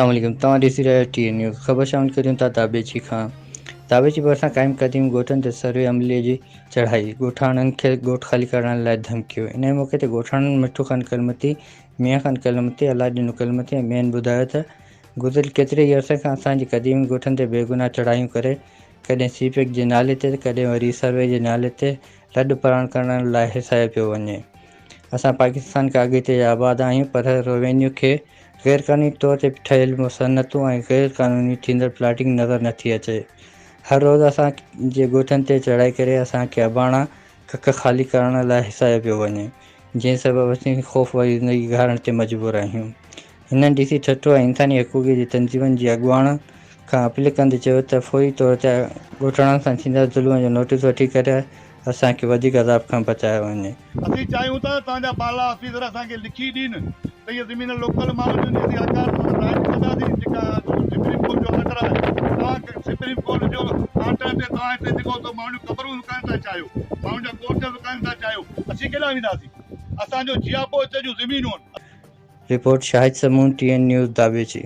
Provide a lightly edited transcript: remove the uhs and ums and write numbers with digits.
अस्सलाम वालेकुम। तव्हां ॾिसी रहिया टी न्यूज़। ख़बर शामिल करियूं था दाबेची खां। दाबेची भरिसां क़ाइमु क़दीम ॻोठनि ते सर्वे अमले जी चढ़ाई, ॻोठाणनि खे ॻोठ ख़ाली करण लाइ धमकियो। इन मौक़े ते ॻोठाणनि मिठू ख़ान कलमती, मियां ख़ान कलमती, अलाह ॾिनो कलमती ऐं ॿियनि ॿुधायो त गुज़िरियल केतिरे ई अरसे खां असांजे क़दीमी ॻोठनि ते बेगुनाह चढ़ायूं करे, कॾहिं सीपेक जे नाले ते कॾहिं वरी सर्वे जे नाले ते लॾ पराण करण लाइ हिसायो पियो वञे। असां पाकिस्तान खां अॻिते आबाद आहियूं, पर रेवेन्यू खे ग़ैरक़ानूनी तौर ते ठहियल सनतूं ऐं ग़ैरक़ानूनी थींदड़ प्लाटिंग नज़र नथी अचे। हर रोज़ु असांजे ॻोठनि ते चढ़ाई करे असांखे अबाणा कख ख़ाली करण लाइ हिसायो पियो वञे, जंहिं सबबु असीं ख़ौफ़ वारी ज़िंदगी गुज़ारण ते मजबूर आहियूं। हिननि डी सी ठटो ऐं इंसानी हक़ूक़ जी तंज़ीमुनि जी अॻुवाण खां अपील कंदे चयो त फ़ौरी तौर ते ॻोठाणनि सां थींदड़ ज़ुल्म जो नोटिस वठी करे असांखे वधीक अज़ाब खां बचायो वञे। असीं चाहियूं था तव्हांजा बाला ऑफिसर असांखे लिखी ॾियनि त इहा ज़मीन लोकल माण्हुनि जी सरकार राइट कंदासीं। जेका सुप्रीम कोर्ट जो ऑर्डर आहे, तव्हां सुप्रीम कोर्ट जो ऑर्डर ते तव्हां हिते जेको माण्हू क़बरूं विकाइण था चाहियो, माण्हुनि जा कोर्ट विकाइण था चाहियो, असीं केॾांहुं वेंदासीं? असांजो जियापो हिते जूं ज़मीनूं आहिनि। रिपोर्ट शाहिद समून, TN न्यूज़, दाबेची।